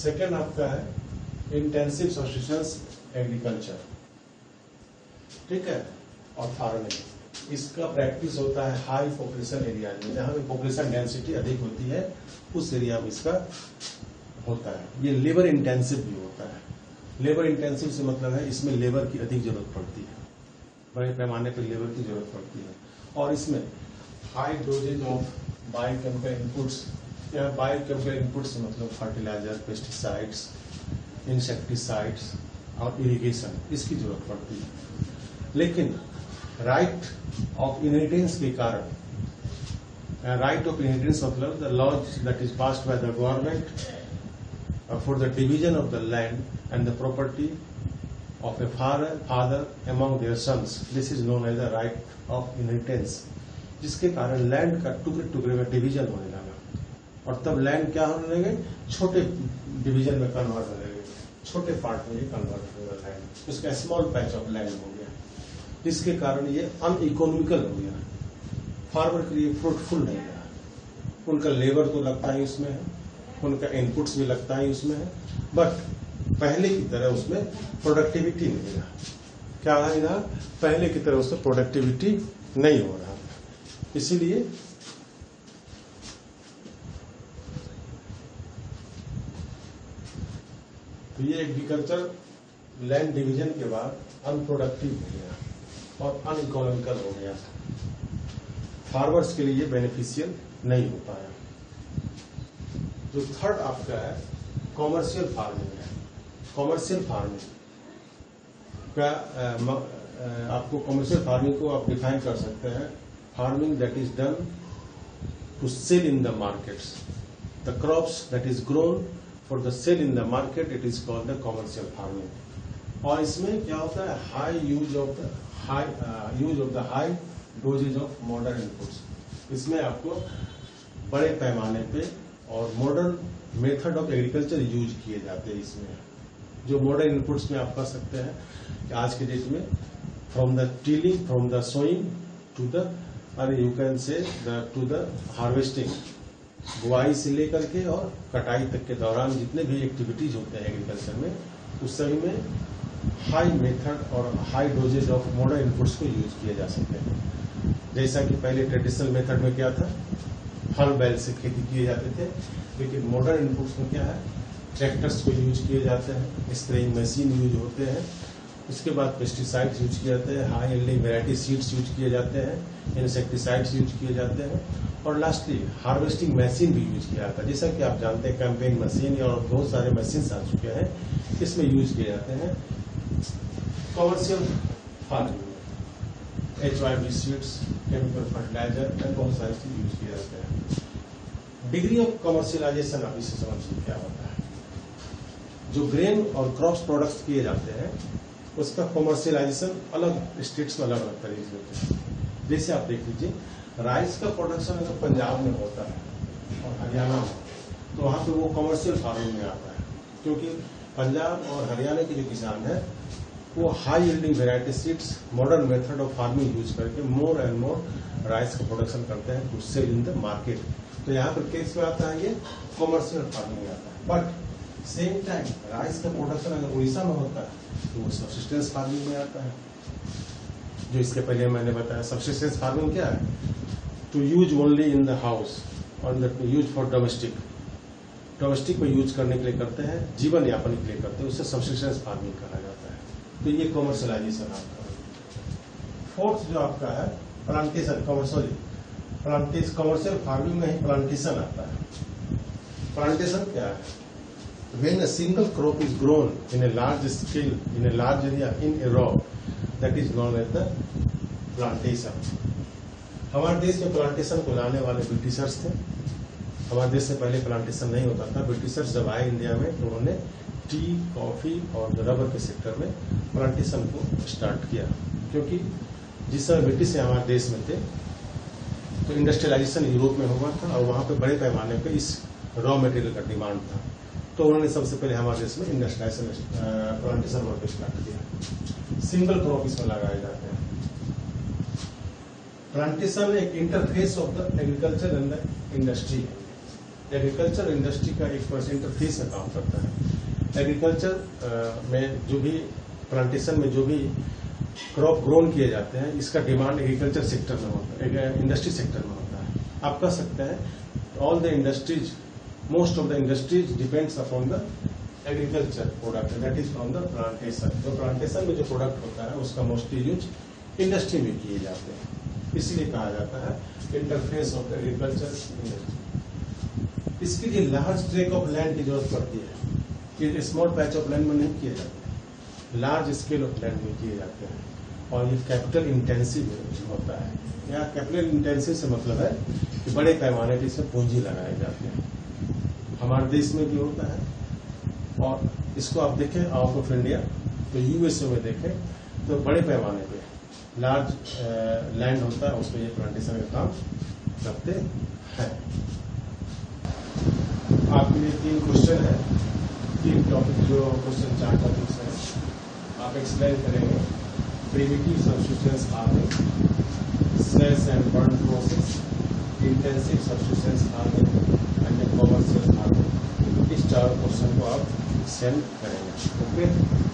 Second आपका है intensive subsistence agriculture, ठीक है, और फार्मिंग। इसका प्रैक्टिस होता है हाई पॉपुलेशन एरिया में, जहां पे पॉपुलेशन डेंसिटी अधिक होती है उस एरिया में इसका होता है। ये लेबर इंटेंसिव भी होता है। लेबर इंटेंसिव से मतलब है इसमें लेबर की अधिक जरूरत पड़ती है, बड़े पैमाने पर लेबर की जरूरत पड़ती है, और इसमें high doses of biochemical inputs, या बायोकेमिकल इनपुट्स से मतलब फर्टिलाइजर, पेस्टिसाइड्स, इंसेक्टिसाइड्स और इरिगेशन, इसकी जरूरत पड़ती है। लेकिन राइट ऑफ इनहेरिटेंस के कारण, राइट ऑफ इनहेरिटेंस मतलब the laws that is passed by the government for the division of the land and the property of a father among their sons, this is known as the right of inheritance, जिसके कारण land का टुकड़े टुकड़े में division होने लगा, और तब लैंड क्या होने लगे, छोटे डिवीजन में कन्वर्ट होने लगे, छोटे पार्ट में ये कन्वर्ट हो गया लैंड, उसका स्मॉल पैच ऑफ लैंड हो गया, जिसके कारण ये अनइकोनॉमिकल हो गया, फार्मर के लिए फ्रूटफुल नहीं रहा। उनका लेबर तो लगता ही उसमें है, उनका इनपुट्स भी लगता ही उसमें है, बट पहले की तरह उसमें प्रोडक्टिविटी नहीं रहा। क्या है ना, पहले की तरह उसमें प्रोडक्टिविटी नहीं हो रहा। इसीलिए तो ये एग्रीकल्चर लैंड डिवीजन के बाद अनप्रोडक्टिव हो गया और अनइकोनॉमिकल हो गया, फार्मर्स के लिए बेनिफिशियल नहीं हो पाया। जो थर्ड आपका है कॉमर्शियल फार्मिंग है। कॉमर्शियल फार्मिंग का आपको कॉमर्शियल फार्मिंग को आप डिफाइन कर सकते हैं, farming that is done to sell in the markets, the crops that is grown for the sale in the market, it is called the commercial farming. और इसमें क्या होता है, high use of the high doses of modern inputs. इसमें आपको बड़े पैमाने पे और modern method of agriculture use किए जाते हैं। इसमें जो मॉडर्न इनपुट्स में आप कर सकते हैं कि आज के डेट में from the tilling, from the sowing to the you can say to the harvesting, बुआई से लेकर के और कटाई तक के दौरान जितने भी एक्टिविटीज होते हैं एग्रीकल्चर में, उस सभी में हाई मेथड और high doses of modern inputs को यूज किए जा सकते हैं। जैसा कि पहले ट्रेडिशनल मेथड में क्या था, हल बैल से खेती किए जाते थे, लेकिन मॉडर्न इनपुट्स में क्या है, ट्रैक्टर्स को यूज किए जाते हैं, स्प्रेइंग मशीन यूज होते हैं, उसके बाद पेस्टिसाइड्स यूज किए जाते हैं, high yielding variety seeds use किए जाते हैं, इंसेक्टिसाइड्स यूज किए जाते हैं, और लास्टली हार्वेस्टिंग मशीन भी यूज किया जाता है। जैसा कि आप जानते हैं कैंपेन मशीन और बहुत सारे मशीन आ चुके हैं, इसमें यूज किए जाते हैं। कॉमर्शियल फार्मिंग में HYV seeds, chemical fertiliser and बहुत सारी चीज यूज किए जाते हैं। डिग्री ऑफ कमर्शियलाइजेशन आप इससे समझिए क्या होता है। जो ग्रेन और क्रॉप्स प्रोडक्ट्स किए जाते हैं उसका कमर्शियलाइजेशन अलग स्टेट्स में अलग अलग तरीके से होते हैं। जैसे आप देख लीजिए, राइस का प्रोडक्शन अगर पंजाब में होता है और हरियाणा में, तो वहां पे वो कमर्शियल फार्मिंग में आता है, क्योंकि पंजाब और हरियाणा के जो किसान है वो high yielding variety seeds, modern method of farming use करके मोर एंड मोर राइस का प्रोडक्शन करते हैं to sell in the market. तो यहाँ पर केस में आता है ये कमर्शियल फार्मिंग में आता है। बट सेम टाइम राइस का प्रोडक्शन अगर उड़ीसा में होता है तो वो सब्सिस्टेंस फार्मिंग में आता है। जो इसके पहले मैंने बताया, सब्सिस्टेंस फार्मिंग क्या है, to use only in the house और यूज फॉर डोमेस्टिक में यूज करने के लिए करते हैं, जीवन यापन के लिए करते हैं, उससे सब्सिस्टेंस फार्मिंग कहा जाता है। तो ये कमर्शियलाइजेशन आपका। फोर्थ जो आपका है प्लांटेशन, कमर्शियल फार्मिंग में ही प्लांटेशन आता है। प्लांटेशन क्या है, when a single crop is grown in a large scale, in a large area, in a row, that is known as the plantation. हमारे देश में प्लांटेशन को लाने वाले ब्रिटिशर्स थे। हमारे देश से पहले प्लांटेशन नहीं होता था। ब्रिटिशर्स जब आए इंडिया में तो उन्होंने टी, कॉफी और रबर के सेक्टर में प्लांटेशन को स्टार्ट किया, क्योंकि जिस समय ब्रिटिश हमारे देश में थे तो इंडस्ट्रियलाइजेशन यूरोप में हुआ था और वहां पे बड़े पैमाने पे इस रॉ मटेरियल का डिमांड था। तो उन्होंने सबसे पहले हमारे देश में इंडस्ट्रियलाइजेशन प्लांटेशन वर्क स्टार्ट किया। सिंगल क्रॉप इसमें लगाए जाते हैं। प्लांटेशन एक interface of the agriculture and the industry है। एग्रीकल्चर इंडस्ट्री का एक इंटरफेस का काम करता है। एग्रीकल्चर में जो भी प्लांटेशन में जो भी क्रॉप ग्रोन किए जाते हैं, इसका डिमांड एग्रीकल्चर सेक्टर में होता है, इंडस्ट्री सेक्टर में होता है। आप कह सकते हैं all the industries, most of the industries depends upon the agriculture product, that is from the plantation. जो प्लांटेशन में जो प्रोडक्ट होता है उसका मोस्टली यूज इंडस्ट्री में किए जाते हैं, इसलिए कहा जाता है इंटरफेस ऑफ एग्रीकल्चर इंडस्ट्री। इसके लिए लार्ज ट्रेक ऑफ लैंड की जरूरत पड़ती है, ये स्मॉल पैच ऑफ लैंड में नहीं किए जाते, लार्ज स्केल ऑफ लैंड में किए जाते हैं, और ये कैपिटल इंटेंसिव होता है। यहाँ कैपिटल इंटेंसिव से मतलब है कि बड़े पैमाने पर इसमें पूंजी लगाए जाते हैं। हमारे देश में भी होता है, और इसको आप देखें आउट ऑफ इंडिया तो यूएसए में देखें तो बड़े पैमाने पे लार्ज लैंड होता है, उसमें ये प्लांटेशन का काम करते हैं। आपके लिए 3 क्वेश्चन है, 3 टॉपिक, जो क्वेश्चन 4 टॉपिक्स हैं आप एक्सप्लेन करेंगे। Primitive substitutions farming, slash and burn process, intensive substitutions farming and commercial farming. इस 4 क्वेश्चन को आप सेंड करेंगे। ओके।